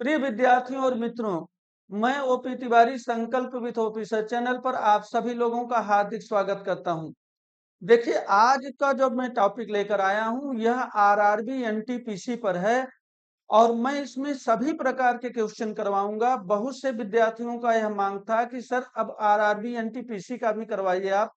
प्रिय विद्यार्थियों और मित्रों, मैं ओपी तिवारी संकल्प विथ ओपी सर चैनल पर आप सभी लोगों का हार्दिक स्वागत करता हूं। देखिए, आज का जो मैं टॉपिक लेकर आया हूं यह आरआरबी एनटीपीसी पर है और मैं इसमें सभी प्रकार के क्वेश्चन करवाऊंगा। बहुत से विद्यार्थियों का यह मांग था कि सर अब आरआरबी एनटीपीसी का भी करवाइए आप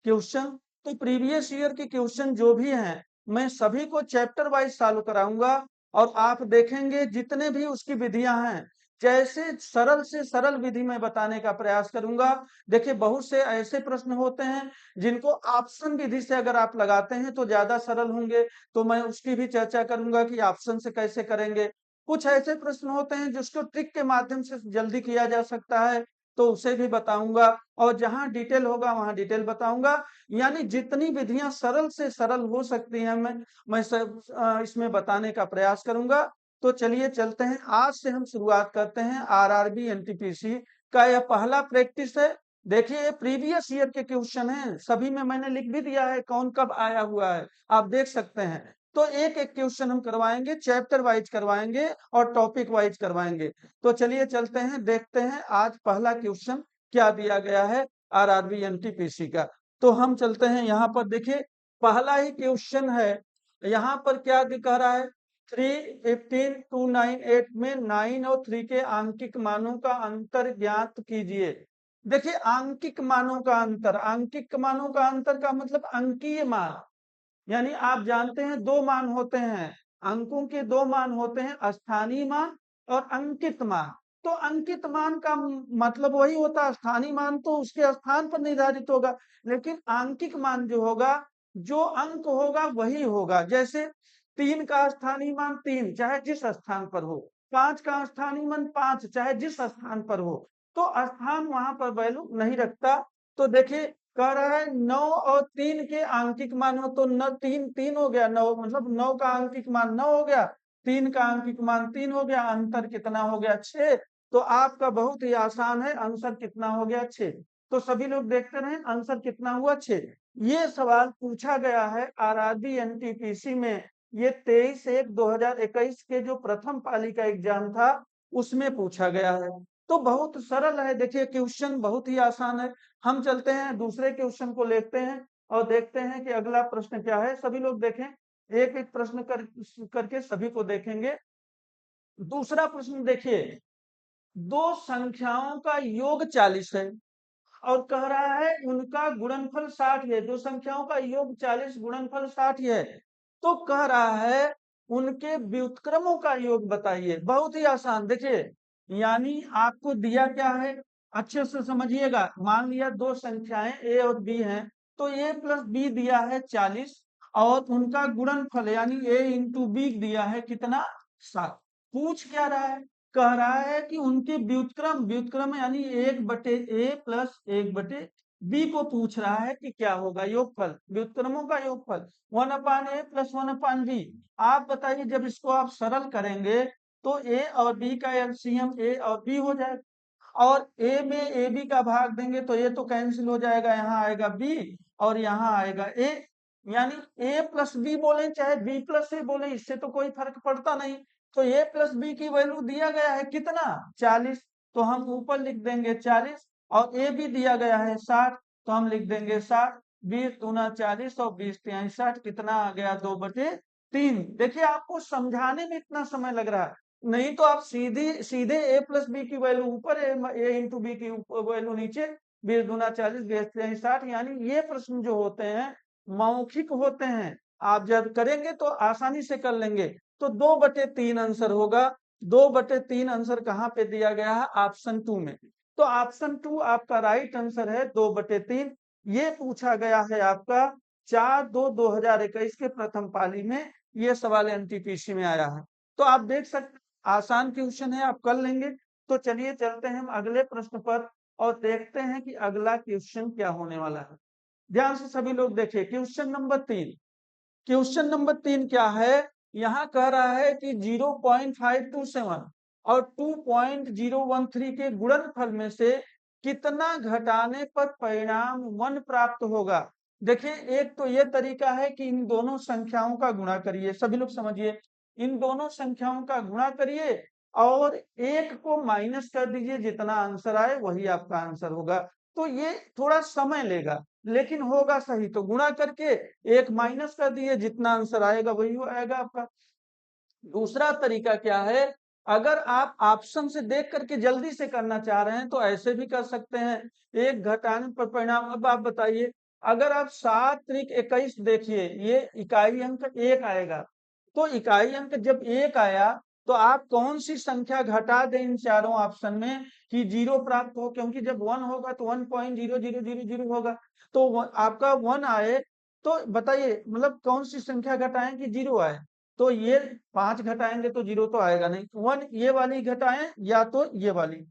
क्वेश्चन। तो प्रीवियस ईयर के क्वेश्चन जो भी हैं मैं सभी को चैप्टर वाइज सॉल्व कराऊंगा और आप देखेंगे जितने भी उसकी विधियां हैं, जैसे सरल से सरल विधि में बताने का प्रयास करूंगा। देखिए, बहुत से ऐसे प्रश्न होते हैं जिनको ऑप्शन विधि से अगर आप लगाते हैं तो ज्यादा सरल होंगे, तो मैं उसकी भी चर्चा करूंगा कि ऑप्शन से कैसे करेंगे। कुछ ऐसे प्रश्न होते हैं जिसको ट्रिक के माध्यम से जल्दी किया जा सकता है, तो उसे भी बताऊंगा। और जहां डिटेल होगा वहां डिटेल बताऊंगा। यानी जितनी विधियां सरल से सरल हो सकती हैं मैं सब इसमें बताने का प्रयास करूंगा। तो चलिए चलते हैं, आज से हम शुरुआत करते हैं आरआरबी एनटीपीसी का। यह पहला प्रैक्टिस है। देखिए, ये प्रीवियस ईयर के क्वेश्चन हैं, सभी में मैंने लिख भी दिया है कौन कब आया हुआ है, आप देख सकते हैं। तो एक एक क्वेश्चन हम करवाएंगे, चैप्टर वाइज करवाएंगे और टॉपिक वाइज करवाएंगे। तो चलिए चलते हैं, देखते हैं आज पहला क्वेश्चन क्या दिया गया है आरआरबी एनटीपीसी का। तो हम चलते हैं, यहाँ पर देखिए पहला ही क्वेश्चन है। यहाँ पर क्या कह रहा है, 3, 15, 2, 9, 8 में 9 और 3 के आंकिक मानों का अंतर ज्ञात कीजिए। देखिए, आंकिक मानों का अंतर, आंकिक मानों का अंतर का मतलब अंकीय मान। यानी आप जानते हैं दो मान होते हैं, अंकों के दो मान होते हैं, स्थानीय मान और अंकित मान। तो अंकित मान का मतलब वही होता है, स्थानीय मान तो उसके स्थान पर निर्धारित होगा, लेकिन आंकिक मान जो होगा, जो अंक होगा वही होगा। जैसे 3 का स्थानीय मान 3 चाहे जिस स्थान पर हो, 5 का स्थानीय मान 5 चाहे जिस स्थान पर हो, तो स्थान वहां पर वैल्यू नहीं रखता। तो देखिए, कह रहा है 9 और 3 के आंकिक मान हो, तो न 3 3 हो गया, 9 मतलब 9 का आंकिक मान 9 हो गया, 3 का आंकिक मान 3 हो गया, अंतर कितना हो गया 6। तो आपका बहुत ही आसान है, आंसर कितना हो गया 6। तो सभी लोग देखते रहे आंसर कितना हुआ 6। ये सवाल पूछा गया है आरआरबी एनटीपीसी में। ये 23/1/2021 के जो प्रथम पाली का एग्जाम था उसमें पूछा गया है। तो बहुत सरल है, देखिए क्वेश्चन बहुत ही आसान है। हम चलते हैं दूसरे क्वेश्चन को लेते हैं और देखते हैं कि अगला प्रश्न क्या है। सभी लोग देखें, एक एक प्रश्न करके सभी को देखेंगे। दूसरा प्रश्न देखिए, दो संख्याओं का योग 40 है और कह रहा है उनका गुणनफल 60 है। दो संख्याओं का योग 40, गुणनफल 60 है। तो कह रहा है उनके व्युत्क्रमों का योग बताइए। बहुत ही आसान, देखिए यानी आपको दिया क्या है, अच्छे से समझिएगा। मान लिया दो संख्याएं ए और बी हैं, तो ए प्लस बी दिया है 40 और उनका गुणनफल यानी ए इंटू बी दिया है कितना, 7। पूछ क्या रहा है, कह रहा है कि उनके व्युत्क्रम, व्युत्क्रम यानी 1/a प्लस 1/b को पूछ रहा है कि क्या होगा योगफल, व्युत्क्रमों का योगफल 1/a प्लस 1/b। आप बताइए, जब इसको आप सरल करेंगे तो a और b का एलसीएम a और b हो जाएगा, और a में ab का भाग देंगे तो ये तो कैंसिल हो जाएगा, यहाँ आएगा b और यहाँ आएगा a। यानी a प्लस बी बोले चाहे b प्लस ए बोले, इससे तो कोई फर्क पड़ता नहीं। तो a प्लस बी की वैल्यू दिया गया है कितना, 40, तो हम ऊपर लिख देंगे 40। और ए भी दिया गया है 60, तो हम लिख देंगे 60। 20 दूना 40 और 20 तिहाई 60, कितना आ गया 2/3। देखिए, आपको समझाने में इतना समय लग रहा है, नहीं तो आप सीधे सीधे ए प्लस बी की वैल्यू ऊपर, ए इंटू बी की वैल्यू नीचे। 20 दूना 40, 20 तिहाई 60। यानी ये प्रश्न जो होते हैं मौखिक होते हैं, आप जब करेंगे तो आसानी से कर लेंगे। तो 2/3 आंसर होगा। 2/3 आंसर कहाँ पे दिया गया है, ऑप्शन 2 में। तो ऑप्शन 2 आपका राइट आंसर है, 2/3। ये पूछा गया है आपका 4/2/2021 के प्रथम पाली में, ये सवाल एनटीपीसी में आया है। तो आप देख सकते आसान क्वेश्चन है, आप कर लेंगे। तो चलिए चलते हैं हम अगले प्रश्न पर और देखते हैं कि अगला क्वेश्चन क्या होने वाला है। ध्यान से सभी लोग देखिए, क्वेश्चन नंबर 3। क्वेश्चन नंबर 3 क्या है, यहाँ कह रहा है कि 0.527 और 2.013 के गुणनफल में से कितना घटाने पर परिणाम 1 प्राप्त होगा। देखिए, एक तो ये तरीका है कि इन दोनों संख्याओं का गुणा करिए, सभी लोग समझिए, इन दोनों संख्याओं का गुणा करिए और एक को माइनस कर दीजिए, जितना आंसर आए वही आपका आंसर होगा। तो ये थोड़ा समय लेगा, लेकिन होगा सही। तो गुणा करके एक माइनस कर दिए, जितना आंसर आएगा वही आएगा आपका। दूसरा तरीका क्या है, अगर आप ऑप्शन से देख करके जल्दी से करना चाह रहे हैं तो ऐसे भी कर सकते हैं, एक घटाने पर परिणाम। अब आप बताइए, अगर आप 7 त्रिक 21 देखिए, ये इकाई अंक 1 आएगा। तो इकाई अंक जब 1 आया तो आप कौन सी संख्या घटा दें इन चारों ऑप्शन में कि 0 प्राप्त हो, क्योंकि जब 1 होगा तो 1.0000 होगा। तो आपका 1 आए तो बताइए, मतलब कौन सी संख्या घटाएं कि 0 आए। तो ये 5 घटाएंगे तो 0 तो आएगा नहीं, 1 ये वाली घटाएं या तो ये वाली,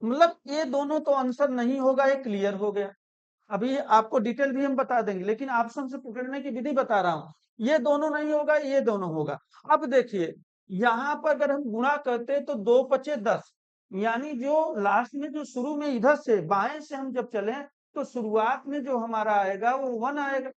मतलब ये दोनों तो आंसर नहीं होगा, ये क्लियर हो गया। अभी आपको डिटेल भी हम बता देंगे, लेकिन ऑप्शन से पकड़ने की विधि बता रहा हूं। ये दोनों नहीं होगा, ये दोनों होगा। अब देखिए, यहाँ पर अगर हम गुणा करते तो 2 पचे 10, यानी जो लास्ट में, जो शुरू में इधर से बाएं से हम जब चले तो शुरुआत में जो हमारा आएगा वो 1 आएगा।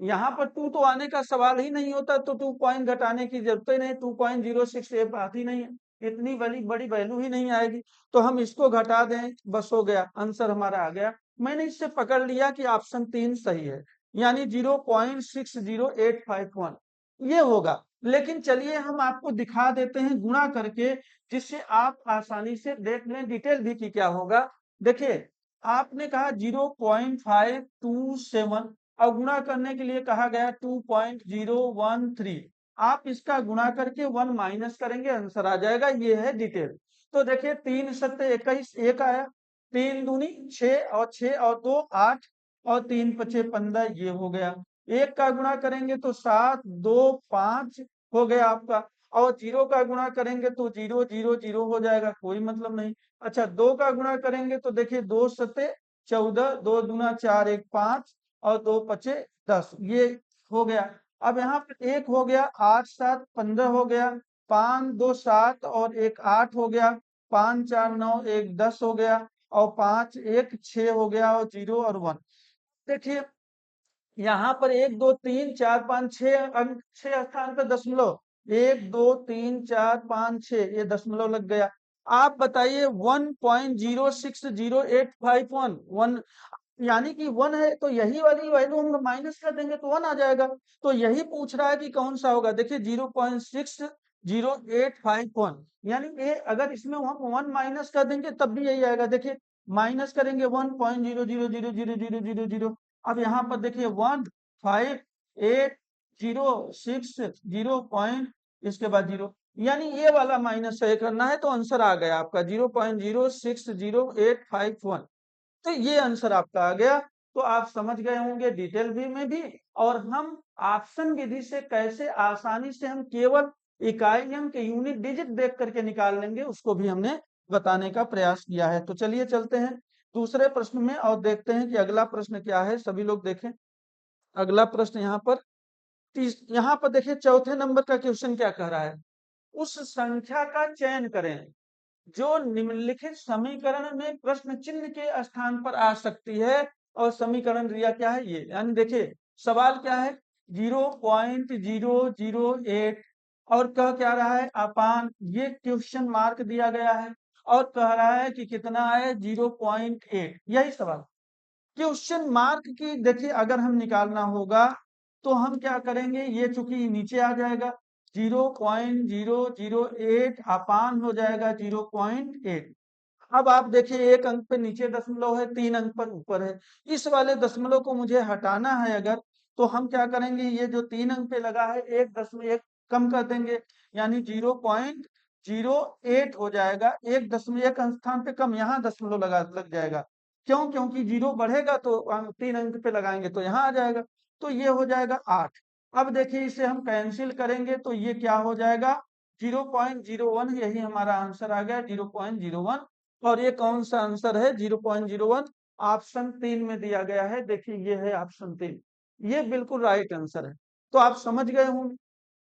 यहाँ पर 2 तो आने का सवाल ही नहीं होता, तो 2 पॉइंट घटाने की जरूरत ही नहीं, 2.06 आती नहीं है, इतनी बड़ी बड़ी वैल्यू ही नहीं आएगी। तो हम इसको घटा दें, बस हो गया, आंसर हमारा आ गया। मैंने इससे पकड़ लिया कि ऑप्शन 3 सही है, यानी 0.60851 ये होगा। लेकिन चलिए हम आपको दिखा देते हैं गुणा करके, जिससे आप आसानी से देख लें डिटेल भी कि क्या होगा। देखिए, आपने कहा 0.527 और गुणा करने के लिए कहा गया 2.013। आप इसका गुणा करके 1 माइनस करेंगे, आंसर आ जाएगा। ये है डिटेल। तो देखिए, 3 सत्ते 21 एक आया, 3 दूनी 6 और 6 और 2 8 और 3 पचे 15 ये हो गया। एक का गुणा करेंगे तो 7 2 5 हो गया आपका। और 0 का गुणा करेंगे तो 0 0 0 हो जाएगा, कोई मतलब नहीं। अच्छा, 2 का गुणा करेंगे तो देखिए 2 सत्ते 14, 2 दूना 4 1 5 और 2 पचे 10 ये हो गया। अब यहाँ पर एक हो गया, 8 7 15 हो गया, 5 2 7 और 1 8 हो गया, 5 4 9 1 10 हो गया, और 5 1 6 हो गया, और 0 और 1। देखिए, यहाँ पर 1 2 3 4 5 6 अंक, 6 स्थान पर दशमलव, 1 2 3 4 5 6 ये दशमलव लग गया। आप बताइए, 1.060851 1, यानी कि 1 है तो यही वाली वैल्यू हम माइनस कर देंगे तो 1 आ जाएगा। तो यही पूछ रहा है कि कौन सा होगा। देखिए, 0.60851, यानी ये अगर इसमें हम 1 माइनस कर देंगे तब भी यही आएगा। देखिए, माइनस करेंगे 1.000000। अब यहाँ पर देखिए 15806 पॉइंट, इसके बाद 0, यानी ये वाला माइनस सही करना है, तो आंसर आ गया आपका 0.060851। तो ये आंसर आपका आ गया। तो आप समझ गए होंगे डिटेल भी में भी, और हम ऑप्शन विधि से कैसे आसानी से हम केवल इकाई अंक यूनिट डिजिट देख करके निकाल लेंगे, उसको भी हमने बताने का प्रयास किया है। तो चलिए चलते हैं दूसरे प्रश्न में और देखते हैं कि अगला प्रश्न क्या है। सभी लोग देखें अगला प्रश्न। यहाँ पर देखिए, चौथे नंबर का क्वेश्चन क्या कह रहा है, उस संख्या का चयन करें जो निम्नलिखित समीकरण में प्रश्न चिन्ह के स्थान पर आ सकती है। और समीकरण दिया क्या है ये, यानी देखिए सवाल क्या है, 0.008 और कह क्या रहा है, अपान, ये क्वेश्चन मार्क दिया गया है, और कह रहा है कि कितना है, 0.8, यही सवाल। क्वेश्चन मार्क की देखिए अगर हम निकालना होगा तो हम क्या करेंगे, ये चूंकि नीचे आ जाएगा, 0.008 अपान हो जाएगा 0.8। अब आप देखिए, एक अंक पे नीचे दशमलव है, 3 अंक पर ऊपर है। इस वाले दशमलव को मुझे हटाना है अगर, तो हम क्या करेंगे, ये जो 3 अंक पे लगा है, एक दशमलव एक कम कर देंगे, यानी 0.08 हो जाएगा। एक दशमलव एक स्थान पे कम, यहाँ दशमलव लग जाएगा। क्यों, क्योंकि 0 बढ़ेगा तो 3 अंक पे लगाएंगे तो यहाँ आ जाएगा। तो ये हो जाएगा 8। अब देखिए, इसे हम कैंसिल करेंगे तो ये क्या हो जाएगा, 0.01, यही हमारा आंसर आ गया 0.01। और ये कौन सा आंसर है, 0.01, ऑप्शन 3 में दिया गया है। देखिए, ये है ऑप्शन 3, ये बिल्कुल राइट आंसर है। तो आप समझ गए होंगे,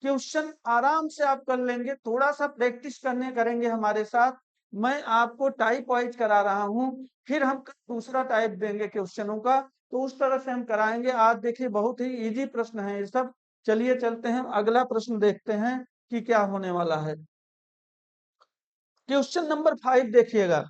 क्वेश्चन आराम से आप कर लेंगे, थोड़ा सा प्रैक्टिस करने करेंगे हमारे साथ। मैं आपको टाइप वाइज करा रहा हूं, फिर हम दूसरा टाइप देंगे क्वेश्चनों का, तो उस तरह से हम कराएंगे। आज देखिए, बहुत ही इजी प्रश्न है ये सब। चलिए चलते हैं, अगला प्रश्न देखते हैं कि क्या होने वाला है। क्वेश्चन नंबर 5 देखिएगा,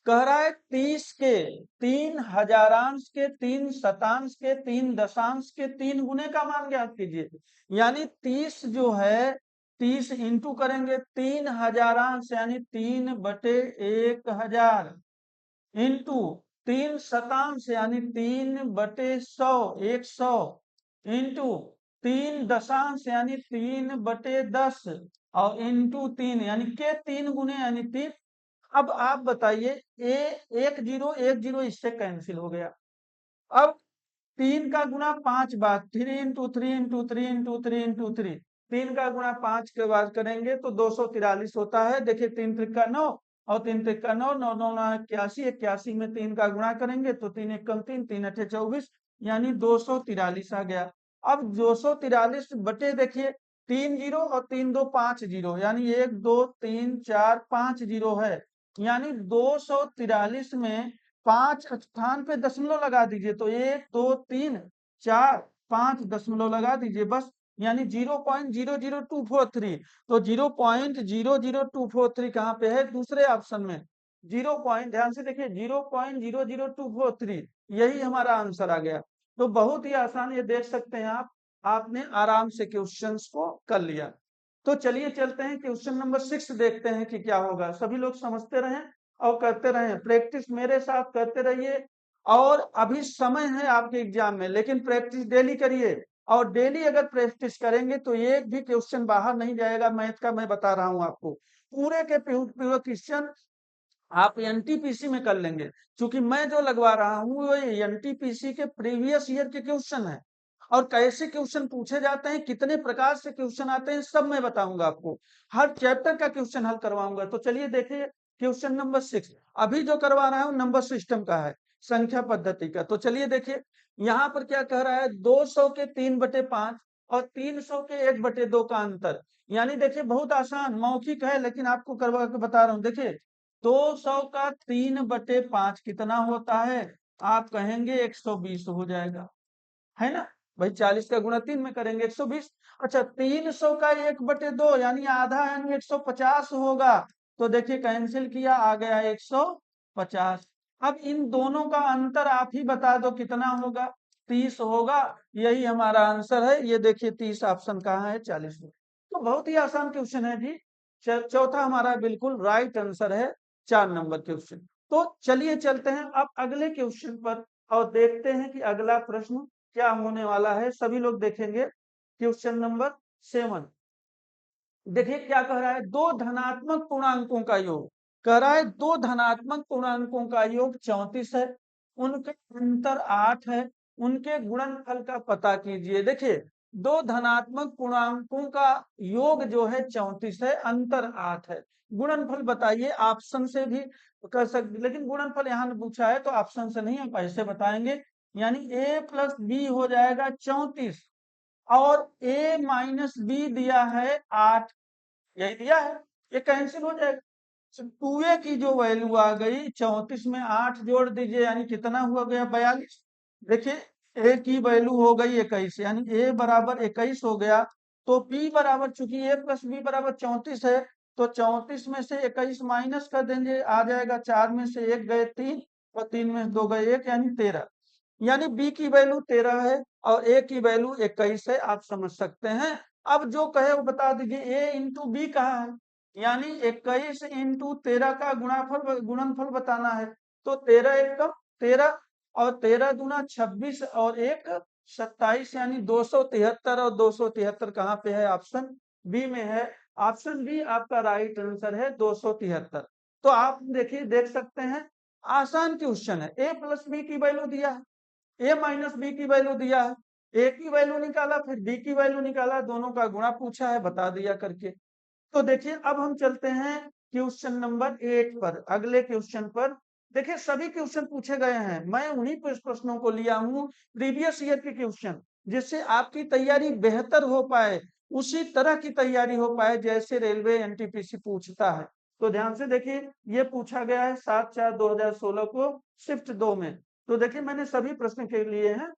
कह रहा है 30 के 3 हजारांश के 3 शतांश के 3 दशांश के 3 गुने का मान ज्ञात कीजिए। यानी 30 जो है 30 इंटू करेंगे 3 हजारांश यानी 3/1000 इंटू 3 शतांश यानी 3/100 100 इंटू 3 दशांश यानी 3/10 और इंटू 3 यानी के 3 गुने यानी 3। अब आप बताइए ए 1 0 इससे कैंसिल हो गया। अब 3 का गुणा 5 बार 3 का गुणा 5 के बाद करेंगे तो 243 होता है। देखिए 3 त्रिका 9 और 3 त्रिका 9 9 9 81 81 में 3 का गुणा करेंगे तो 3 1 कम 3 3 8 24 यानी 243 आ गया। अब 243 बटे देखिए 3 जीरो और 3 2 5 जीरो यानी 1 2 3 4 5 जीरो है। यानी 243 में 5 स्थान पे दशमलव लगा दीजिए तो 1 2 3 4 5 दशमलव लगा दीजिए बस। यानी 0.00243 तो 0.00243 कहाँ पे है? दूसरे ऑप्शन में। ध्यान से देखिए 0.00243 यही हमारा आंसर आ गया। तो बहुत ही आसान, ये देख सकते हैं आप, आपने आराम से क्वेश्चंस को कर लिया। तो चलिए चलते हैं क्वेश्चन नंबर 6 देखते हैं कि क्या होगा। सभी लोग समझते रहें और करते रहें, प्रैक्टिस मेरे साथ करते रहिए। और अभी समय है आपके एग्जाम में, लेकिन प्रैक्टिस डेली करिए। और डेली अगर प्रैक्टिस करेंगे तो एक भी क्वेश्चन बाहर नहीं जाएगा मैथ का, मैं बता रहा हूं आपको। पूरे के पूरे क्वेश्चन आप एनटीपीसी में कर लेंगे, क्योंकि मैं जो लगवा रहा हूँ वो एनटीपीसी के प्रीवियस ईयर के क्वेश्चन है। और कैसे क्वेश्चन पूछे जाते हैं, कितने प्रकार से क्वेश्चन आते हैं, सब मैं बताऊंगा आपको। हर चैप्टर का क्वेश्चन हल करवाऊंगा। तो चलिए देखिए क्वेश्चन नंबर 6 अभी जो करवा रहा हूँ नंबर सिस्टम का है, संख्या पद्धति का। तो चलिए देखिए यहाँ पर क्या कह रहा है, 200 के 3/5 और 300 के 1/2 का अंतर। यानी देखिए बहुत आसान मौखिक है, लेकिन आपको करवा के बता रहा हूँ। देखिए 200 का 3/5 कितना होता है? आप कहेंगे 120 हो जाएगा, है ना भाई। 40 का गुणा 3 में करेंगे 120। अच्छा 300 का 1/2 यानी आधा यानी 150 होगा। तो देखिए कैंसिल किया, आ गया 150। अब इन दोनों का अंतर आप ही बता दो कितना होगा? 30 होगा। यही हमारा आंसर है। ये देखिए 30 ऑप्शन कहाँ है? 40 में। तो बहुत ही आसान क्वेश्चन है जी। चौथा हमारा बिल्कुल राइट आंसर है, 4 नंबर क्वेश्चन। तो चलिए चलते हैं अब अगले क्वेश्चन पर और देखते हैं कि अगला प्रश्न क्या होने वाला है। सभी लोग देखेंगे क्वेश्चन नंबर 7। देखिए क्या कह रहा है, दो धनात्मक पूर्णांकों का योग। कह रहा है दो धनात्मक पूर्णांकों का योग 34 है, उनके अंतर 8 है, उनके गुणनफल का पता कीजिए। देखिए दो धनात्मक पूर्णांकों का योग जो है 34 है, अंतर 8 है। गुणनफल बताइए। ऑप्शन से भी कर सकते, लेकिन गुणनफल यहाँ पूछा है तो ऑप्शन से नहीं, आप ऐसे बताएंगे। यानी a प्लस बी हो जाएगा 34 और a माइनस बी दिया है 8, यही दिया है, ये कैंसिल हो जाएगा। 2a की जो वैल्यू आ गई 34 में 8 जोड़ दीजिए यानी कितना हुआ गया? 42। देखिए a की वैल्यू हो गई 21 यानी a बराबर 21 हो गया। तो b बराबर, चूंकि a प्लस बी बराबर 34 है तो 34 में से 21 माइनस कर देंगे, आ जाएगा 4 में से 1 गए 3 और 3 में से 2 गए 1 यानी 13। यानी b की वैल्यू 13 है और a की वैल्यू 21 है, आप समझ सकते हैं। अब जो कहे वो बता दीजिए। a इंटू बी कहा है, यानी 21 इंटू 13 का गुणनफल बताना है। तो 13 1 कम 13 और 13 दूना 26 और 1 27 यानी 273 और 273 कहाँ पे है? ऑप्शन बी में है। ऑप्शन बी आपका राइट आंसर है 273। तो आप देखिए देख सकते हैं आसान क्वेश्चन है। a प्लस बी की वैल्यू दिया है, a माइनस बी की वैल्यू दिया है, a की वैल्यू निकाला फिर b की वैल्यू निकाला, दोनों का गुणा पूछा है, बता दिया करके। तो देखिए अब हम चलते हैं क्वेश्चन नंबर 8 पर, अगले क्वेश्चन पर। देखिए सभी क्वेश्चन पूछे गए हैं, मैं उन्हीं प्रश्नों को लिया हूं प्रीवियस ईयर के क्वेश्चन, जिससे आपकी तैयारी बेहतर हो पाए, उसी तरह की तैयारी हो पाए जैसे रेलवे एनटीपीसी पूछता है। तो ध्यान से देखिए ये पूछा गया है 7/4/2016 को शिफ्ट 2 में। तो देखिए मैंने सभी प्रश्न के लिए हैं।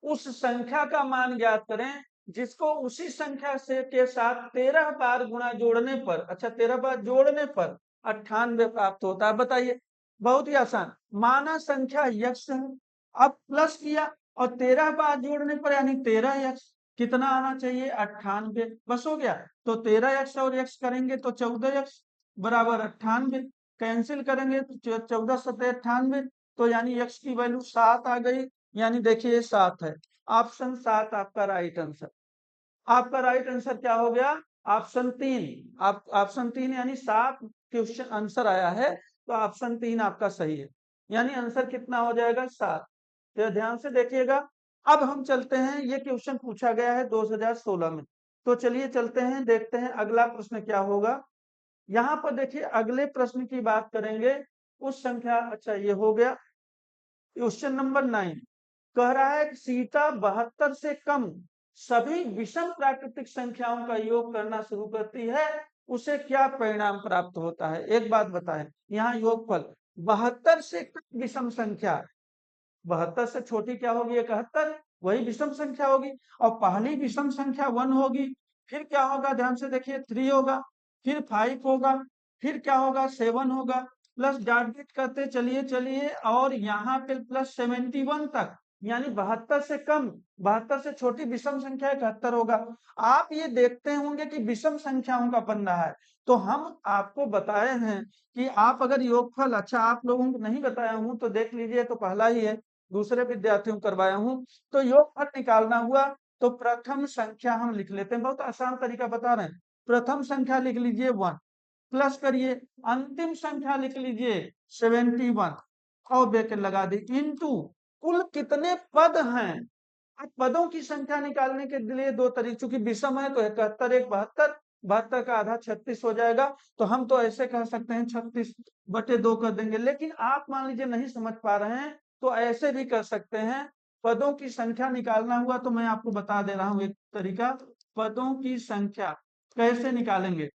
उस संख्या का मान ज्ञात करें जिसको उसी संख्या से के साथ 13 बार गुणा जोड़ने पर, अच्छा 13 बार जोड़ने पर 98 प्राप्त होता है। बताइए, बहुत ही आसान। माना संख्या यक्स है, अब प्लस किया और 13 बार जोड़ने पर यानी 13 यक्स, कितना आना चाहिए? 98। बस हो गया। तो 13 यक्स और यक्स करेंगे तो 14 यक्स बराबर 98। कैंसिल करेंगे तो 14 सत्ते 98, तो यानी यक्स की वैल्यू 7 आ गई। यानी देखिए 7 है। ऑप्शन 7 आपका राइट आंसर। आपका राइट आंसर क्या हो गया? ऑप्शन 3। आप ऑप्शन 3 यानी 7 क्वेश्चन आंसर आया है, तो ऑप्शन 3 आपका सही है। यानी आंसर कितना हो जाएगा? 7। तो ध्यान से देखिएगा। अब हम चलते हैं, ये क्वेश्चन पूछा गया है 2016 में। तो चलिए चलते हैं, देखते हैं अगला प्रश्न क्या होगा। यहाँ पर देखिए अगले प्रश्न की बात करेंगे उस संख्या, अच्छा ये हो गया। क्वेश्चन नंबर 9 कह रहा है कि सीता 72 से कम सभी विषम प्राकृतिक संख्याओं का योग करना शुरू करती है, उसे क्या परिणाम प्राप्त होता है? एक बात बताएं, यहाँ योगफल 72 से कम विषम संख्या, 72 से छोटी क्या होगी? 71, वही विषम संख्या होगी। और पहली विषम संख्या 1 होगी, फिर क्या होगा? ध्यान से देखिए, 3 होगा, फिर 5 होगा, फिर क्या होगा? 7 होगा, प्लस डॉट डॉट करते चलिए चलिए और यहाँ पे प्लस 71 तक, यानी 72 से कम, 72 से छोटी विषम संख्या 71 होगा। आप ये देखते होंगे कि विषम संख्याओं का बन रहा है, तो हम आपको बताए हैं कि आप अगर योगफल, अच्छा आप लोगों को नहीं बताया हूं तो देख लीजिए, तो पहला ही है, दूसरे विद्यार्थियों को करवाया हूं। तो योगफल निकालना हुआ तो प्रथम संख्या हम लिख लेते हैं, बहुत आसान तरीका बता रहे हैं। प्रथम संख्या लिख लीजिए 1, प्लस करिए, अंतिम संख्या लिख लीजिए 71 और ब्रैकेट लगा दी, इनटू कुल कितने पद हैं। अब पदों की संख्या निकालने के लिए दो तरीके, चूंकि विषम है तो 71 एक 72, 72 का आधा 36 हो जाएगा। तो हम तो ऐसे कह सकते हैं 36/2 कर देंगे, लेकिन आप मान लीजिए नहीं समझ पा रहे हैं तो ऐसे भी कर सकते हैं। पदों की संख्या निकालना हुआ तो मैं आपको बता दे रहा हूं एक तरीका। पदों की संख्या कैसे निकालेंगे?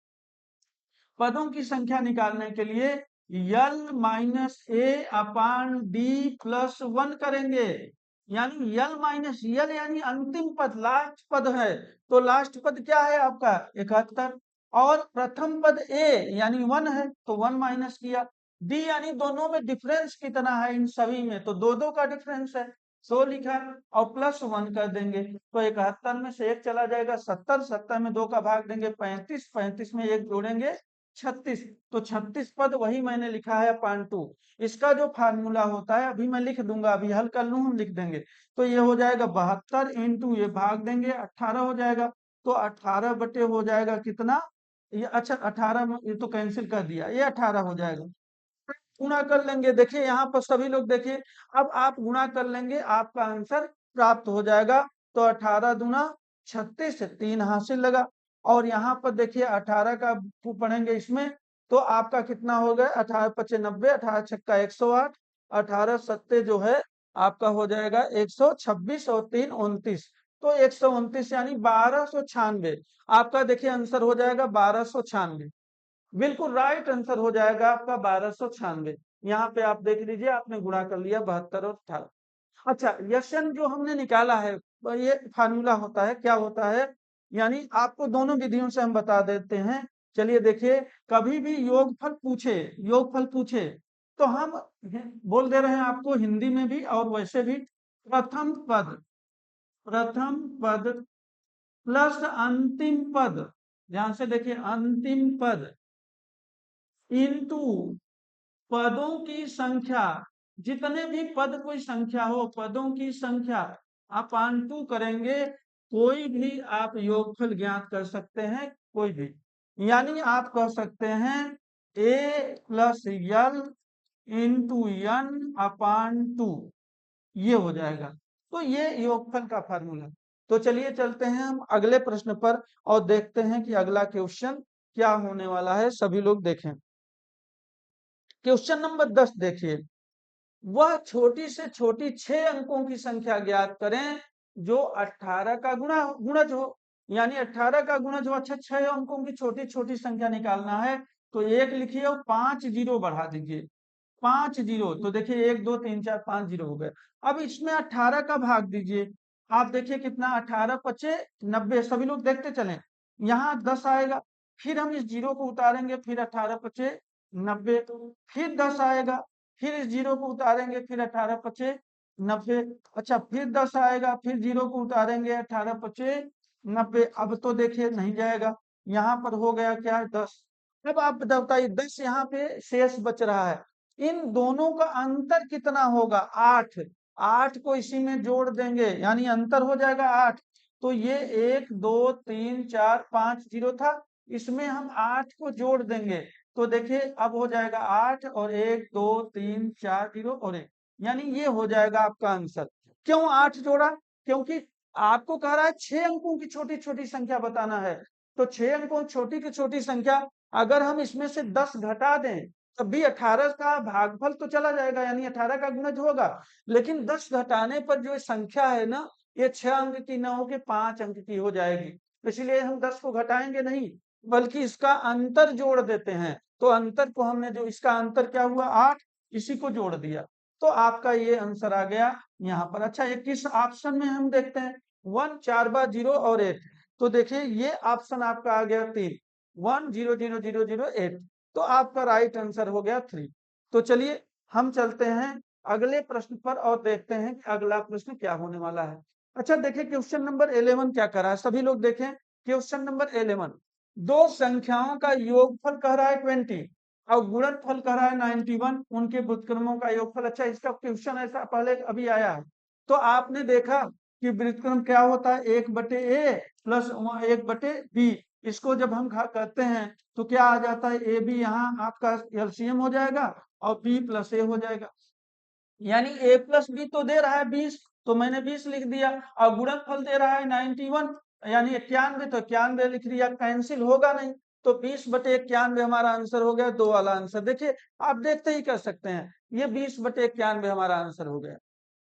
पदों की संख्या निकालने के लिए यल माइनस ए अपान डी प्लस 1 करेंगे। यानी यल माइनस यल यानी अंतिम पद, लास्ट पद है, तो लास्ट पद क्या है आपका? 71। और प्रथम पद ए यानी 1 है, तो 1 माइनस किया। डी यानी दोनों में डिफरेंस कितना है? इन सभी में तो 2-2 का डिफरेंस है, 100 लिखा और प्लस 1 कर देंगे, तो 71 में से 1 चला जाएगा 70, 70 में 2 का भाग देंगे 35, 35 में 1 जोड़ेंगे 36, तो 36 पद वही मैंने लिखा है अपान 2। इसका जो फार्मूला होता है अभी मैं लिख दूंगा, अभी हल कर लूं, हम लिख देंगे। तो ये हो जाएगा 72 इंटू ये भाग देंगे 18 हो जाएगा, तो 18 बटे हो जाएगा कितना? ये अच्छा 18 ये तो कैंसिल कर दिया, ये 18 हो जाएगा। गुणा कर लेंगे, देखिए यहाँ पर सभी लोग देखिए, अब आप गुणा कर लेंगे आपका आंसर प्राप्त हो जाएगा। तो 18 दूना 36, 3 हासिल लगा। और यहाँ पर देखिए 18 का पढ़ेंगे इसमें, तो आपका कितना हो गया? 18×5 90, 18×6 108, 18×7 जो है आपका हो जाएगा 126 और 3 29, तो 129 यानी 1296 आपका देखिए आंसर हो जाएगा 1296। बिल्कुल राइट आंसर हो जाएगा आपका 1296। यहाँ पे आप देख लीजिए, आपने गुणा कर लिया 72 और 18। अच्छा, यशन जो हमने निकाला है ये फार्मूला होता है, क्या होता है? यानी आपको दोनों विधियों से हम बता देते हैं। चलिए देखिए, कभी भी योगफल पूछे तो हम बोल दे रहे हैं आपको हिंदी में भी और वैसे भी। प्रथम पद प्लस अंतिम पद, ध्यान से देखिए, अंतिम पद इंटू पदों की संख्या, जितने भी पद कोई संख्या हो, पदों की संख्या अपान 2 करेंगे। कोई भी आप योगफल ज्ञात कर सकते हैं, कोई भी। यानी आप कह सकते हैं ए प्लस यल इंटू एन अपान 2, ये हो जाएगा। तो ये योगफल का फार्मूला। तो चलिए चलते हैं हम अगले प्रश्न पर और देखते हैं कि अगला क्वेश्चन क्या होने वाला है। सभी लोग देखें क्वेश्चन नंबर 10, देखिए, वह छोटी से छोटी 6 अंकों की संख्या ज्ञात करें जो 18 का गुणज हो। यानी 18 का गुणज हो। अच्छा, 6 अंकों की छोटी छोटी संख्या निकालना है, तो एक लिखिए और 5 जीरो बढ़ा दीजिए, 5 जीरो, तो देखिए 1 2 3 4 5 जीरो हो गए। अब इसमें 18 का भाग दीजिए, आप देखिए कितना 18 पचे 90, सभी लोग देखते चलें। यहाँ 10 आएगा, फिर हम इस जीरो को उतारेंगे, फिर 18 पचे 90, फिर 10 आएगा, फिर इस जीरो को उतारेंगे, फिर 18 पचे 90। अच्छा, फिर 10 आएगा, फिर जीरो को उतारेंगे, 18 पचे 90। अब तो देखिए नहीं जाएगा, यहाँ पर हो गया क्या 10। अब आप बताइए 10 यहाँ पे शेष बच रहा है, इन दोनों का अंतर कितना होगा? 8। 8 को इसी में जोड़ देंगे, यानी अंतर हो जाएगा 8। तो ये 1 2 3 4 5 जीरो था, इसमें हम 8 को जोड़ देंगे, तो देखिए अब हो जाएगा 8 और 1 2 3 4 जीरो और 1, यानी ये हो जाएगा आपका आंसर। क्यों 8 जोड़ा? क्योंकि आपको कह रहा है 6 अंकों की छोटी छोटी संख्या बताना है, तो 6 अंकों छोटी की छोटी संख्या, अगर हम इसमें से 10 घटा दें तब भी 18 का भागफल तो चला जाएगा, यानी 18 का गुणज होगा, लेकिन 10 घटाने पर जो संख्या है ना, ये 6 अंक की न होके 5 अंक की हो जाएगी, इसलिए हम 10 को घटाएंगे नहीं, बल्कि इसका अंतर जोड़ देते हैं। तो अंतर को हमने, जो इसका अंतर क्या हुआ 8, इसी को जोड़ दिया, तो आपका ये आंसर आ गया यहाँ पर। अच्छा, ये किस ऑप्शन में हम देखते हैं, 1 4 बार 0 और 8, तो देखिए ये ऑप्शन आपका आ गया 3, 1 0 0 0 0 8, तो आपका राइट आंसर हो गया 3। तो चलिए हम चलते हैं अगले प्रश्न पर और देखते हैं कि अगला प्रश्न क्या होने वाला है। अच्छा देखिए क्वेश्चन नंबर 11 क्या कर रहा है, सभी लोग देखें क्वेश्चन नंबर 11। दो संख्याओं का योगफल कह रहा है 20 और गुणनफल कह रहा है 91, उनके व्युत्क्रमों का योगफल। अच्छा, इसका क्वेश्चन ऐसा पहले अभी आया है, तो आपने देखा कि व्युत्क्रम क्या होता है, 1/a प्लस 1/b, इसको जब हम करते हैं तो क्या आ जाता है, ए बी यहाँ आपका एलसीएम हो जाएगा और बी प्लस ए हो जाएगा, यानी ए प्लस बी तो दे रहा है 20, तो मैंने 20 लिख दिया, और गुणनफल दे रहा है 91, यानी 91, तो 91 लिख दिया, कैंसिल होगा नहीं, तो 20/91 हमारा आंसर हो गया, 2 वाला आंसर। देखिए आप देखते ही कर सकते हैं, ये 20/91 हमारा आंसर हो गया।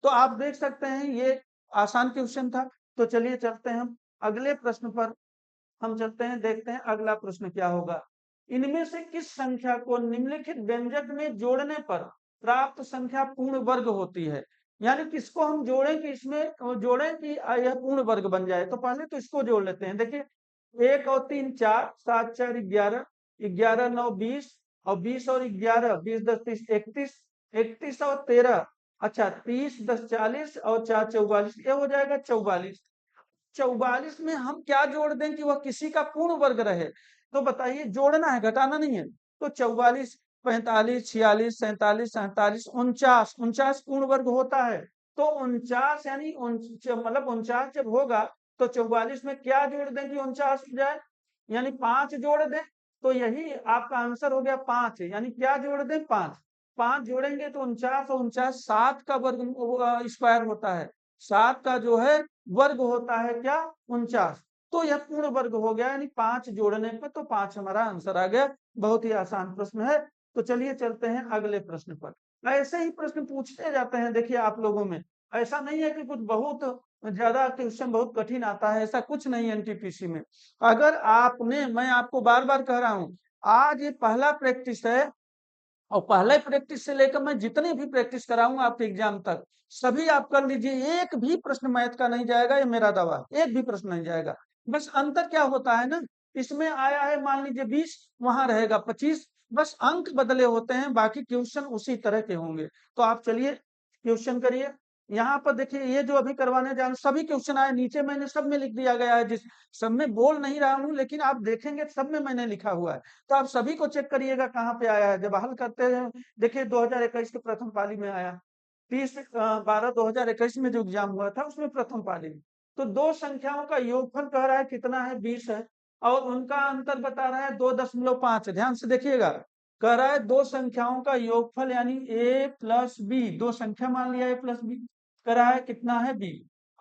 तो आप देख सकते हैं ये आसान क्वेश्चन था। तो चलिए चलते हैं हम अगले प्रश्न पर, हम चलते हैं देखते हैं अगला प्रश्न क्या होगा। इनमें से किस संख्या को निम्नलिखित व्यंजक में जोड़ने पर प्राप्त संख्या पूर्ण वर्ग होती है, यानी किसको हम जोड़ें कि इसमें जोड़ें कि यह पूर्ण वर्ग बन जाए। तो पहले तो इसको जोड़ लेते हैं, देखिए 1 और 3 4, 7 4 11, 11 9 20, और 20 और 11, 20 10 30 31, 31 और 13, अच्छा 30 10 40 और 4 44, ये हो जाएगा 44। 44 में हम क्या जोड़ दें कि वह किसी का पूर्ण वर्ग रहे, तो बताइए, जोड़ना है घटाना नहीं है। तो 44 45 46 47 47 49, 49 पूर्ण वर्ग होता है, तो 49 यानी मतलब 49 जब होगा तो 44 में क्या जोड़ दें कि 49 हो जाए, यानी 5 जोड़ दें, तो यही आपका आंसर हो गया 5, यानी क्या जोड़ दें 5। 5 जोड़ेंगे तो 49 और 49 7 का वर्ग स्क्वायर होता है, 7 का जो है वर्ग होता है क्या 49, तो यह पूर्ण वर्ग हो गया, यानी 5 जोड़ने पे तो 5 हमारा आंसर आ गया। बहुत ही आसान प्रश्न है। तो चलिए चलते हैं अगले प्रश्न पर। ऐसे ही प्रश्न पूछते जाते हैं, देखिए आप लोगों में ऐसा नहीं है कि कुछ बहुत ज्यादा क्वेश्चन बहुत कठिन आता है, ऐसा कुछ नहीं है एनटीपीसी में। अगर आपने, मैं आपको बार बार कह रहा हूं, आज ये पहला प्रैक्टिस है, और पहले प्रैक्टिस से लेकर मैं जितनी भी प्रैक्टिस कराऊंगा आपके एग्जाम तक, सभी आप कर लीजिए, एक भी प्रश्न मैथ का नहीं जाएगा, ये मेरा दावा, एक भी प्रश्न नहीं जाएगा। बस अंतर क्या होता है ना, इसमें आया है मान लीजिए 20, वहां रहेगा 25, बस अंक बदले होते हैं, बाकी क्वेश्चन उसी तरह के होंगे। तो आप चलिए क्वेश्चन करिए। यहाँ पर देखिए ये जो अभी करवाने जा रहे सभी क्वेश्चन आए नीचे, मैंने सब में लिख दिया गया है, जिस सब में बोल नहीं रहा हूँ, लेकिन आप देखेंगे सब में मैंने लिखा हुआ है, तो आप सभी को चेक करिएगा कहाँ पे आया है जब हल करते हैं। देखिए 2021 के प्रथम पाली में आया, 30/12/2021 में जो एग्जाम हुआ था उसमें प्रथम पाली में। तो दो संख्याओं का योगफल कह रहा है कितना है 20 है, और उनका अंतर बता रहा है 2.5। ध्यान से देखिएगा, कह रहा है दो संख्याओं का योगफल यानी a प्लस बी, दो संख्या मान लिया a प्लस बी, कह रहा है कितना है b,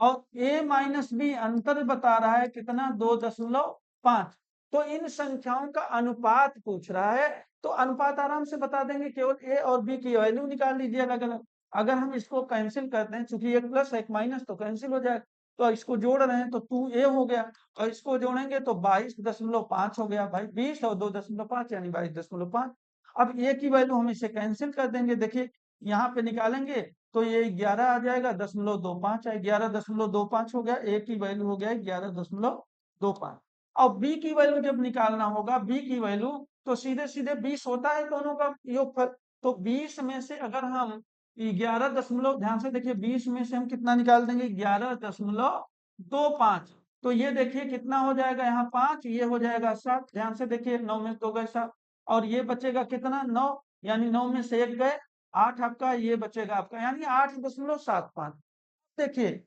और a माइनस बी अंतर बता रहा है कितना 2.5। तो इन संख्याओं का अनुपात पूछ रहा है, तो अनुपात आराम से बता देंगे, केवल ए और बी की वैल्यू निकाल लीजिए अलग अलग। अगर हम इसको कैंसिल करते हैं, चूंकि एक प्लस एक माइनस तो कैंसिल हो जाएगा, तो इसको जोड़ रहे हैं तो 2a हो गया, और इसको जोड़ेंगे तो 22.5 हो गया भाई, 20 और 2.5 यानी 22.5। अब a की वैल्यू हम इसे कैंसिल कर देंगे, देखिए यहाँ पे निकालेंगे तो ये 11 आ जाएगा, 0.25 है, 11.25 हो गया, ए की वैल्यू हो गया 11.25। और बी की वैल्यू जब निकालना होगा, बी की वैल्यू तो सीधे सीधे 20 होता है दोनों का योगफल। तो 20 में से अगर हम 11 ध्यान से देखिए, 20 में से हम कितना निकाल देंगे, 11.25। तो ये देखिए कितना हो जाएगा, यहाँ 5, ये हो जाएगा 7। ध्यान से देखिए, 9 में 2 गए 7, और ये बचेगा कितना, 9, यानी 9 में से 1 गए 8 आपका, ये बचेगा आपका यानी 8.75। देखिए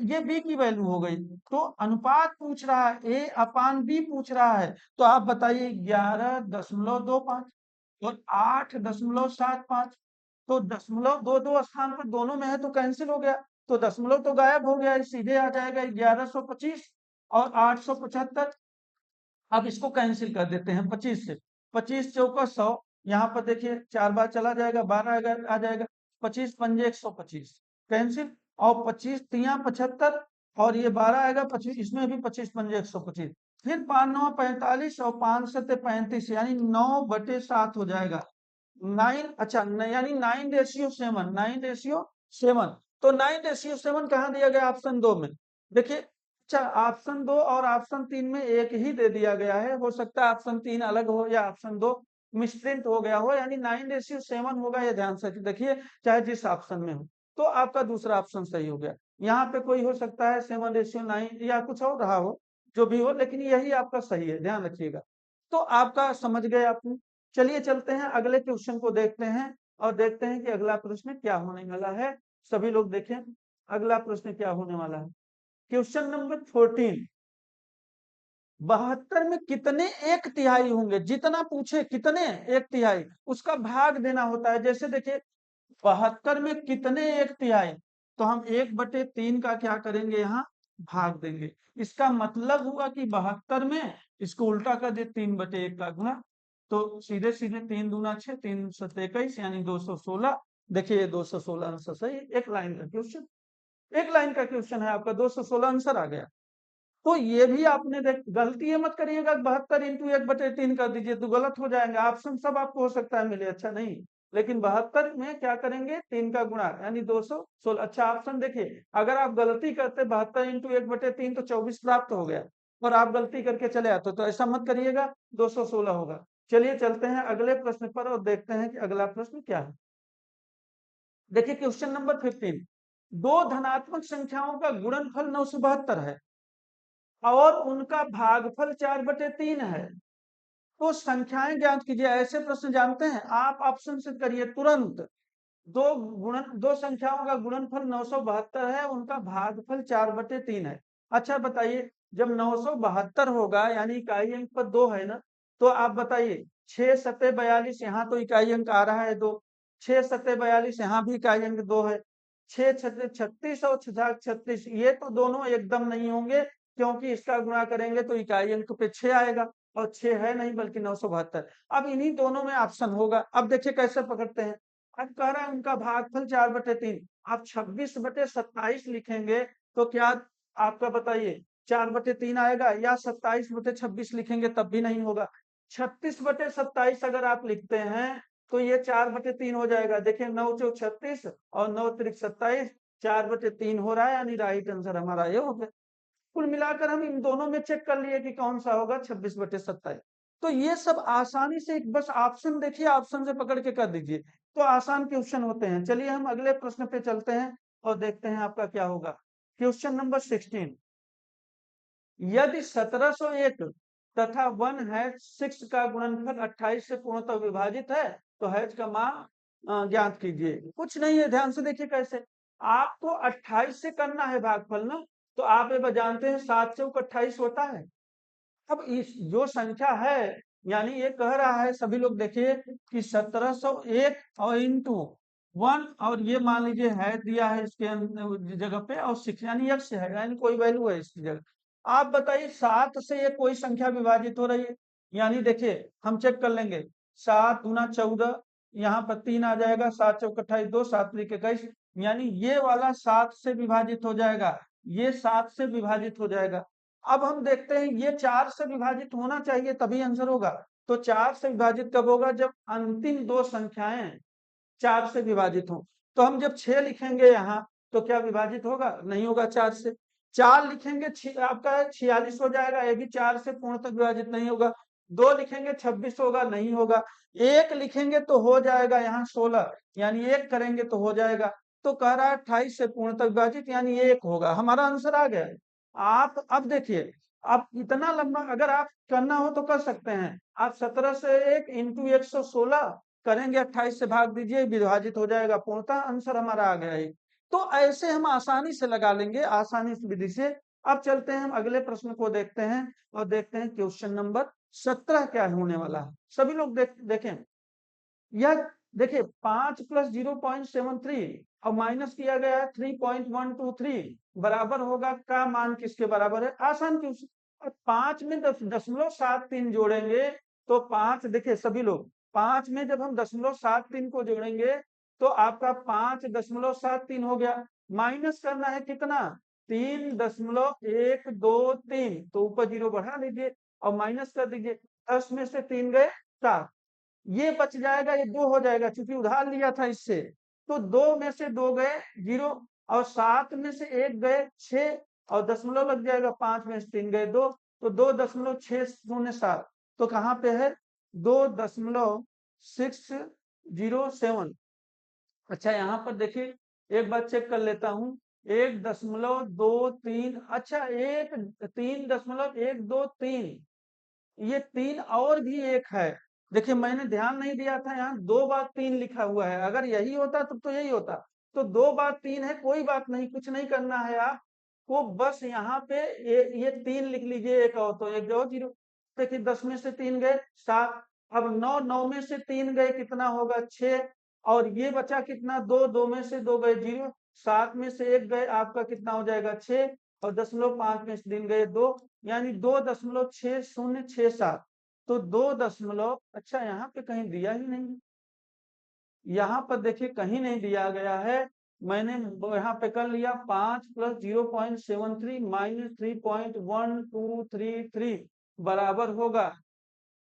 ये बी की वैल्यू हो गई। तो अनुपात पूछ रहा है, ए अपान बी पूछ रहा है, तो आप बताइए 11.25 और 8.75। तो 0.22 स्थान पर दोनों में है तो कैंसिल हो गया, तो दशमलव तो गायब हो गया, सीधे आ जाएगा 1125 और 875। अब इसको कैंसिल कर देते हैं 25 से, 25 चौका 100, यहाँ पर देखिए 4 बार चला जाएगा, 12 आ जाएगा, 25 पंजे 125 कैंसिल, और 25 तिया 75, और ये 12 आएगा, 25 इसमें भी 25 पंजे 125, फिर 5 9 45 और 5 7 35, यानी 9/7 हो जाएगा। 9, अच्छा यानी 9:7, 9:7। तो 9:7 कहाँ दिया गया, ऑप्शन 2 में। देखिए, अच्छा ऑप्शन 2 और ऑप्शन 3 में एक ही दे दिया गया है, हो सकता है ऑप्शन 3 अलग हो या ऑप्शन 2 मिसप्रिंट हो गया हो, यानी 9:7 होगा, ये ध्यान से देखिए, चाहे जिस ऑप्शन में हो। तो आपका दूसरा ऑप्शन सही हो गया। यहाँ पे कोई हो सकता है 7:9 या कुछ और रहा हो, जो भी हो, लेकिन यही आपका सही है, ध्यान रखिएगा। तो आपका समझ गए आप। चलिए चलते हैं अगले क्वेश्चन को देखते हैं, और देखते हैं कि अगला प्रश्न क्या होने वाला है। सभी लोग देखें अगला प्रश्न क्या होने वाला है। क्वेश्चन नंबर 14, 72 में कितने 1/3 होंगे, जितना पूछे कितने 1/3 उसका भाग देना होता है। जैसे देखिए 72 में कितने 1/3, तो हम 1/3 का क्या करेंगे, यहाँ भाग देंगे। इसका मतलब हुआ कि 72 में इसको उल्टा कर दे, 3/1 का गुणा, तो सीधे सीधे 3 दूना 6, 3 7 21, यानी 216। देखिए 216 आंसर सही, एक लाइन का क्वेश्चन, एक लाइन का क्वेश्चन है आपका, 216 आंसर आ गया। तो ये भी आपने देख, गलती ये मत करिएगा 72 इंटू 1/3 कर दीजिए, तो गलत हो जाएगा। ऑप्शन सब आपको हो सकता है मिले, अच्छा नहीं, लेकिन 72 में क्या करेंगे, 3 का गुणा यानी 216। अच्छा ऑप्शन देखिए, अगर आप गलती करते 72 इंटू 1/3 तो 24 प्राप्त हो गया, और आप गलती करके चले आते तो ऐसा मत करिएगा, 216 होगा। चलिए चलते हैं अगले प्रश्न पर और देखते हैं कि अगला प्रश्न क्या है। देखिए क्वेश्चन नंबर 15, दो धनात्मक संख्याओं का गुणनफल 972 है और उनका भागफल 4/3 है, तो संख्याएं ज्ञात कीजिए। ऐसे प्रश्न जानते हैं आप, ऑप्शन से करिए तुरंत। दो संख्याओं का गुणनफल 972 है, उनका भागफल 4/3 है। अच्छा बताइए, जब 972 होगा यानी इकाई अंक पर 2 है ना, तो आप बताइए 6 सत्ते 42, यहाँ तो इकाई अंक आ रहा है 2, 6 सत्ते 42, यहाँ भी इकाई अंक 2 है, 6 छत्ते 36 और 6 36, ये तो दोनों एकदम नहीं होंगे, क्योंकि इसका गुणा करेंगे तो इकाई अंक पे 6 आएगा, और 6 है नहीं बल्कि 972। अब इन्हीं दोनों में ऑप्शन होगा। अब देखिए कैसे पकड़ते हैं। अब कह रहा है उनका भागफल 4/3, आप 26/27 लिखेंगे तो क्या आपका बताइए 4/3 आएगा, या 27/26 लिखेंगे तब भी नहीं होगा। 36/27 अगर आप लिखते हैं तो ये 4/3 हो जाएगा। देखिए 9 चौक 36 और 9 त्रिक 27, 4/3 हो रहा है, यानी राइट आंसर हमारा ये हो गया। कुल मिलाकर हम इन दोनों में चेक कर लिए कि कौन सा होगा, 26/27। तो ये सब आसानी से, एक बस ऑप्शन देखिए, ऑप्शन से पकड़ के कर दीजिए, तो आसान क्वेश्चन होते हैं। चलिए हम अगले प्रश्न पे चलते हैं और देखते हैं आपका क्या होगा। क्वेश्चन नंबर 16, यदि 1701 तथा 1/6 का गुणनफल 28 से पूर्णतः विभाजित है, तो हैज का मान ज्ञात कीजिए। कुछ नहीं है, ध्यान से देखिए कैसे, आपको 28 से करना है भागफल ना, तो आप ये जानते हैं 7 चौक 28 होता है। अब इस जो संख्या है, यानी ये कह रहा है, सभी लोग देखिए कि 1701 और इंटू 1, और ये मान लीजिए है दिया है इसके जगह पे, और 6 यानी x है, यानी कोई वैल्यू है इसकी जगह। आप बताइए 7 से ये कोई संख्या विभाजित हो रही है, यानी देखिए हम चेक कर लेंगे, 7 दूना 14, यहाँ पर 3 आ जाएगा, 7 चौक 28, 2 7 त्रिक 21, यानी ये वाला 7 से विभाजित हो जाएगा, ये 7 से विभाजित हो जाएगा। अब हम देखते हैं ये 4 से विभाजित होना चाहिए तभी आंसर होगा। तो 4 से विभाजित कब होगा, जब अंतिम दो संख्याएं 4 से विभाजित हो। तो हम जब 6 लिखेंगे यहाँ तो क्या विभाजित होगा? नहीं होगा 4 से। 4 लिखेंगे आपका 46 हो जाएगा, ये भी 4 से पूर्णतः विभाजित नहीं होगा। 2 लिखेंगे 26 होगा, नहीं होगा। 1 लिखेंगे तो हो जाएगा यहाँ 16, यानी 1 करेंगे तो हो जाएगा। तो कह रहा है 28 से पूर्णतः विभाजित, यानी 1 होगा। हमारा आंसर आ गया है। आप अब देखिए, आप इतना लंबा अगर आप करना हो तो कर सकते हैं। आप 17 से 1 इंटू 116 करेंगे, 28 से भाग दीजिए, विभाजित हो जाएगा, पूर्णतः आंसर हमारा आ गया है। तो ऐसे हम आसानी से लगा लेंगे, आसानी से विधि से। अब चलते हैं हम अगले प्रश्न को देखते हैं और देखते हैं क्वेश्चन नंबर 17 क्या होने वाला है। सभी लोग देखें, यह देखिए 5 प्लस 0.73 और माइनस किया गया है 3.123 बराबर होगा का मान किसके बराबर है? आसान क्वेश्चन। और 5 में 0.73 जोड़ेंगे तो 5, देखिए सभी लोग, 5 में जब हम 0.73 को जोड़ेंगे तो आपका 5.73 हो गया। माइनस करना है कितना? 3.123, तो ऊपर 0 बढ़ा लीजिए और माइनस कर दीजिए। 10 में से 3 गए 7, ये बच जाएगा, ये 2 हो जाएगा क्योंकि उधार लिया था इससे। तो 2 में से 2 गए 0 और 7 में से 1 गए 6 और दशमलव लग जाएगा, 5 में से 3 गए 2, तो 2.607। तो कहाँ पे है? 2.607। अच्छा यहाँ पर देखिए, एक बार चेक कर लेता हूँ। 1.23, अच्छा 3.123, ये 3 और भी एक है। देखिए मैंने ध्यान नहीं दिया था, यहाँ 2 बार 3 लिखा हुआ है। अगर यही होता तब तो यही होता। तो 2 बार 3 है, कोई बात नहीं, कुछ नहीं करना है आपको, बस यहाँ पे ये 3 लिख लीजिए, एक और, तो एक दो 0। देखिए 10 में से 3 गए 7, अब 9, 9 में से 3 गए कितना होगा? 6, और ये बचा कितना? 2, 2 में से 2 गए 0, 7 में से 1 गए, आपका कितना हो जाएगा? 6, और 0.5 में से 3 गए 2, यानी 2.6067। तो 2 दशमलव, अच्छा यहाँ पे कहीं दिया ही नहीं, यहाँ पर देखिए कहीं नहीं दिया गया है। मैंने यहाँ पे कर लिया 5 प्लस 0.73 माइनस 3.1233 बराबर होगा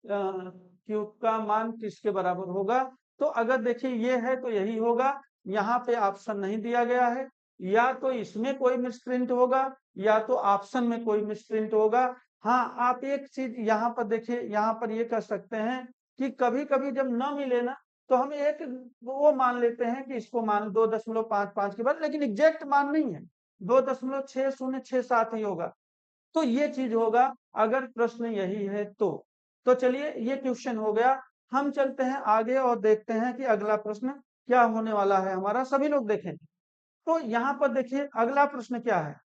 क्यूब का मान किसके बराबर होगा? तो अगर देखिए ये है तो यही होगा। यहाँ पे ऑप्शन नहीं दिया गया है, या तो इसमें कोई मिसप्रिंट होगा या तो ऑप्शन में कोई मिसप्रिंट होगा। हाँ, आप एक चीज यहाँ पर देखिए, यहाँ पर ये कर सकते हैं कि कभी कभी जब न मिले ना तो हम एक वो मान लेते हैं कि इसको मान 2.55 के बाद, लेकिन एग्जैक्ट मान नहीं है, 2.6067 ही होगा। तो ये चीज होगा अगर प्रश्न यही है तो। चलिए ये क्वेश्चन हो गया। हम चलते हैं आगे और देखते हैं कि अगला प्रश्न क्या होने वाला है हमारा। सभी लोग देखें, तो यहाँ पर देखिए अगला प्रश्न क्या है।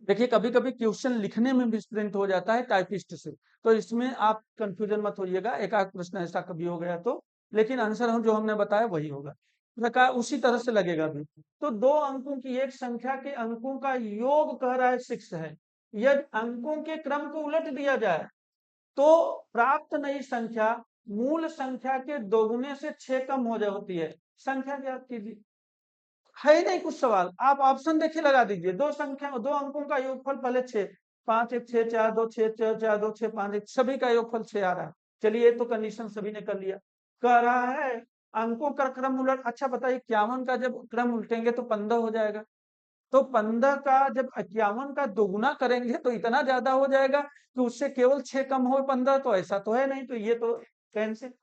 देखिए कभी कभी क्वेश्चन लिखने में मिसप्रिंट हो जाता है टाइपिस्ट से, तो इसमें आप कंफ्यूजन मत होइएगा, एक आध प्रश्न ऐसा कभी हो गया तो, लेकिन आंसर हम जो हमने बताया वही होगा, प्रकार उसी तरह से लगेगा भी। तो 2 अंकों की एक संख्या के अंकों का योग कह रहा है 6 है। यदि अंकों के क्रम को उलट दिया जाए तो प्राप्त नई संख्या मूल संख्या के दोगुने से 6 कम हो जाती है। संख्या ज्ञात कीजिए। है ही नहीं कुछ सवाल, आप ऑप्शन देखिए लगा दीजिए। दो संख्या, 2 अंकों का योगफल पहले 6, 5 1 6 4 2 6 4 4 2 6 5 1, सभी का योगफल 6 आ रहा है। चलिए ये तो कंडीशन सभी ने कर लिया। कह रहा है अंकों का क्रम उलट, अच्छा बताइए 51 का जब क्रम उल्टेंगे तो 15 हो जाएगा। तो 15 का जब 51 का दोगुना करेंगे तो इतना ज्यादा हो जाएगा कि उससे केवल 6 कम हो 15, तो ऐसा तो है नहीं, तो ये तो कैंसिल।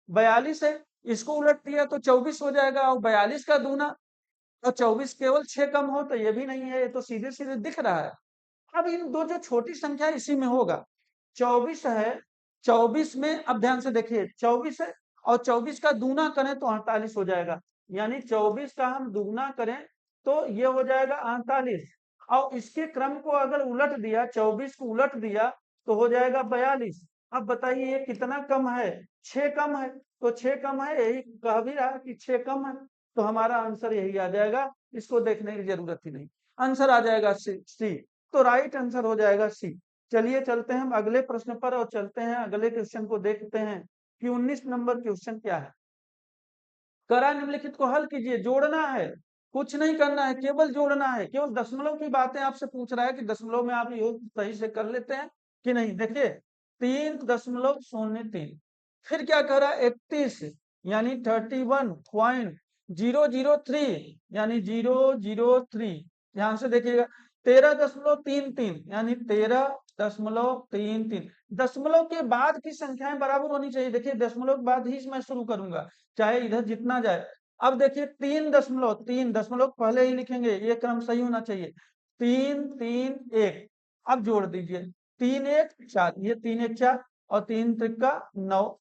42 है, इसको उलट दिया तो 24 हो जाएगा, और 42 का दूना और 24 केवल 6 कम हो, तो ये भी नहीं है, ये तो सीधे सीधे दिख रहा है। अब इन दो जो छोटी संख्या है इसी में होगा। 24 है, 24 में अब ध्यान से देखिए, 24 है और 24 का दूना करें तो 48 हो जाएगा, यानी 24 का हम दुगना करें तो ये हो जाएगा 48, और इसके क्रम को अगर उलट दिया, 24 को उलट दिया तो हो जाएगा 42। अब बताइए ये कितना कम है? 6 कम है, तो 6 कम है, यही कह भी रहा कि 6 कम है, तो हमारा आंसर यही आ जाएगा, इसको देखने की जरूरत ही नहीं, आंसर आ जाएगा सी। तो राइट आंसर हो जाएगा सी। चलिए चलते हैं हम अगले प्रश्न पर और चलते हैं अगले क्वेश्चन को देखते हैं कि 19 नंबर क्वेश्चन क्या है। करा निम्नलिखित को हल कीजिए, जोड़ना है, कुछ नहीं करना है, केवल जोड़ना है, केवल दशमलव की बातें आपसे पूछ रहा है कि दशमलव में आप योग सही से कर लेते हैं कि नहीं। देखिए 3.03, फिर क्या कह रहा है 31, यानी 31 003 यानी 003, ध्यान से देखिएगा। 13.33 यानी 13.33। दशमलव के बाद की संख्याएं बराबर होनी चाहिए। देखिए दशमलव के बाद ही मैं शुरू करूंगा, चाहे इधर जितना जाए। अब देखिए 3 दशमलव पहले ही लिखेंगे, ये क्रम सही होना चाहिए। 3 3 1, अब जोड़ दीजिए। 3 1 4, ये 3 1 4 और 3 3 9,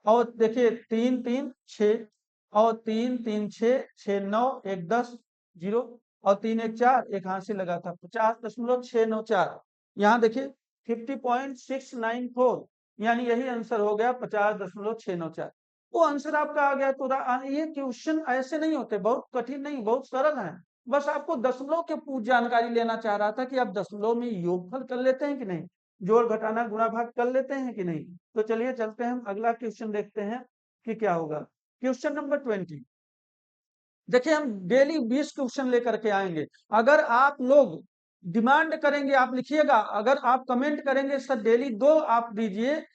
और देखिए 3 3 6 और 3 3 6 6 9 1 10 0, और 3 1 4, एक हाथ से लगा था 50.694। यहाँ देखिए 50.694, यानी यही आंसर हो गया 50.694। वो आंसर आपका आ गया। तो ये क्वेश्चन ऐसे नहीं होते, बहुत कठिन नहीं, बहुत सरल है। बस आपको दशमलव के पूर्व जानकारी लेना चाह रहा था कि आप दशमलव में योगफल कर लेते हैं कि नहीं, जोड़ घटाना गुणा भाग कर लेते हैं कि नहीं। तो चलिए चलते हैं, हम अगला क्वेश्चन देखते हैं कि क्या होगा। Question number 20। देखिए हम डेली 20 क्वेश्चन लेकर के आएंगे। अगर आप लोग डिमांड करेंगे, आप लिखिएगा, अगर आप कमेंट करेंगे सर डेली 2 आप दीजिए,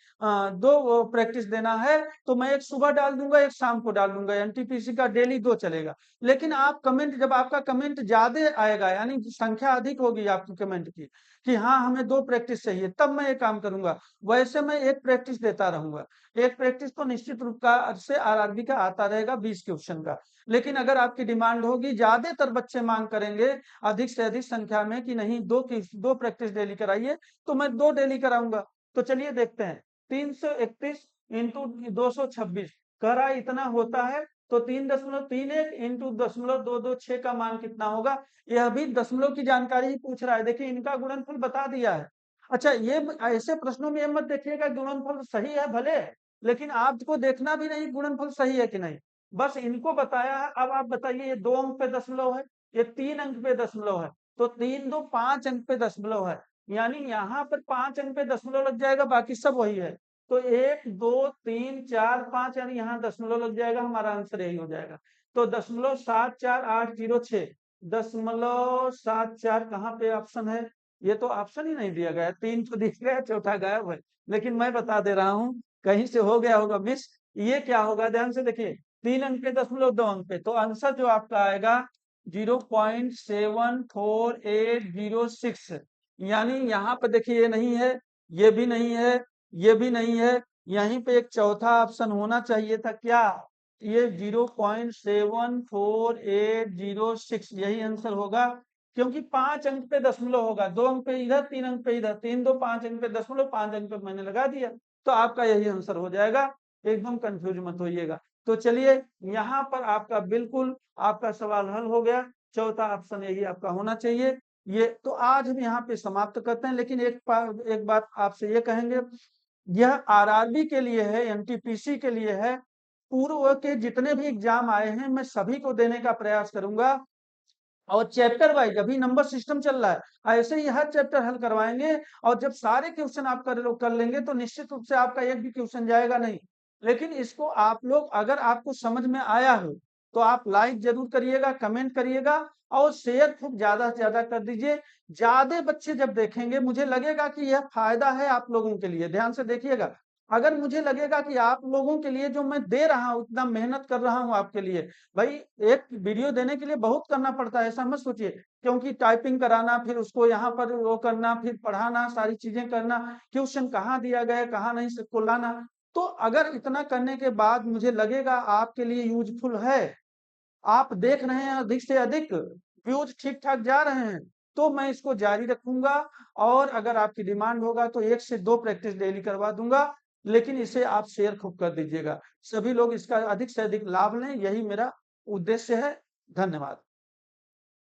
2 प्रैक्टिस देना है, तो मैं एक सुबह डाल दूंगा, एक शाम को डाल दूंगा। एनटीपीसी का डेली 2 चलेगा। लेकिन आप कमेंट, जब आपका कमेंट ज्यादा आएगा, यानी संख्या अधिक होगी आपकी कमेंट की कि हाँ हमें 2 प्रैक्टिस चाहिए, तब मैं ये काम करूंगा। वैसे मैं एक प्रैक्टिस देता रहूंगा। एक प्रैक्टिस तो निश्चित रूप का से आरआरबी का आता रहेगा 20 क्वेश्चन का। लेकिन अगर आपकी डिमांड होगी, ज्यादातर बच्चे मांग करेंगे अधिक से अधिक संख्या में कि नहीं 2 प्रैक्टिस डेली कराइए, तो मैं 2 डेली कराऊंगा। तो चलिए देखते हैं। 331 इंटू 226 करा इतना होता है, तो 3.31 इंटू 0.226 का मान कितना होगा। यह भी दशमलव की जानकारी ही पूछ रहा है। देखिए इनका गुणनफल बता दिया है। अच्छा, ये ऐसे प्रश्नों में ये मत देखिएगा गुणनफल सही है भले, लेकिन आपको देखना भी नहीं गुणनफल सही है कि नहीं, बस इनको बताया है। अब आप बताइए, ये 2 अंक पे दशमलव है, ये 3 अंक पे दशमलव है, तो 3 2 5 अंक पे दशमलव है, यानी यहाँ पर 5 अंक पे दशमलव लग जाएगा, बाकी सब वही है। तो 1 2 3 4 5, यानी यहाँ दशमलव लग जाएगा, हमारा आंसर यही हो जाएगा। तो 0.748006, 0.74 कहाँ पे ऑप्शन है, ये तो ऑप्शन ही नहीं दिया गया है। 3 तो दिख गया, चौथा गायब है। लेकिन मैं बता दे रहा हूँ, कहीं से हो गया होगा मिस। ये क्या होगा, ध्यान से देखिए। 3 अंक पे दशमलव, 2 अंक पे, तो आंसर जो आपका आएगा 0.74806। यानी यहाँ पे देखिए ये नहीं है, ये भी नहीं है, ये भी नहीं है, यहीं पे एक चौथा ऑप्शन होना चाहिए था, क्या, ये 0.74806, यही आंसर होगा। क्योंकि 5 अंक पे दशमलव होगा, 2 अंक पे इधर, 3 अंक पे इधर, 3 2 5 अंक पे दशमलव, 5 अंक पे मैंने लगा दिया, तो आपका यही आंसर हो जाएगा। एकदम कंफ्यूज मत होइएगा। तो चलिए यहाँ पर आपका बिल्कुल आपका सवाल हल हो गया। चौथा ऑप्शन यही आपका होना चाहिए। ये तो आज हम यहाँ पे समाप्त करते हैं, लेकिन एक बात आपसे ये कहेंगे, यह आरआरबी के लिए है, एनटीपीसी के लिए है। पूर्व के जितने भी एग्जाम आए हैं, मैं सभी को देने का प्रयास करूंगा, और चैप्टर वाइज अभी नंबर सिस्टम चल रहा है, ऐसे ही हर चैप्टर हल करवाएंगे। और जब सारे क्वेश्चन आप कर लेंगे, तो निश्चित रूप से आपका एक भी क्वेश्चन जाएगा नहीं। लेकिन इसको आप लोग, अगर आपको समझ में आया हो, तो आप लाइक जरूर करिएगा, कमेंट करिएगा, और शेयर खूब ज्यादा से ज्यादा कर दीजिए। ज्यादा बच्चे जब देखेंगे, मुझे लगेगा कि यह फायदा है आप लोगों के लिए। ध्यान से देखिएगा, अगर मुझे लगेगा कि आप लोगों के लिए जो मैं दे रहा हूं, इतना मेहनत कर रहा हूं आपके लिए, भाई एक वीडियो देने के लिए बहुत करना पड़ता है, ऐसा मत सोचिए। क्योंकि टाइपिंग कराना, फिर उसको यहाँ पर वो करना, फिर पढ़ाना, सारी चीजें करना, क्वेश्चन कहाँ दिया गया, कहाँ नहीं, सबको लाना। तो अगर इतना करने के बाद मुझे लगेगा आपके लिए यूजफुल है, आप देख रहे हैं अधिक से अधिक, व्यूज ठीक ठाक जा रहे हैं, तो मैं इसको जारी रखूंगा। और अगर आपकी डिमांड होगा, तो 1 से 2 प्रैक्टिस डेली करवा दूंगा। लेकिन इसे आप शेयर खूब कर दीजिएगा, सभी लोग इसका अधिक से अधिक लाभ लें, यही मेरा उद्देश्य है। धन्यवाद।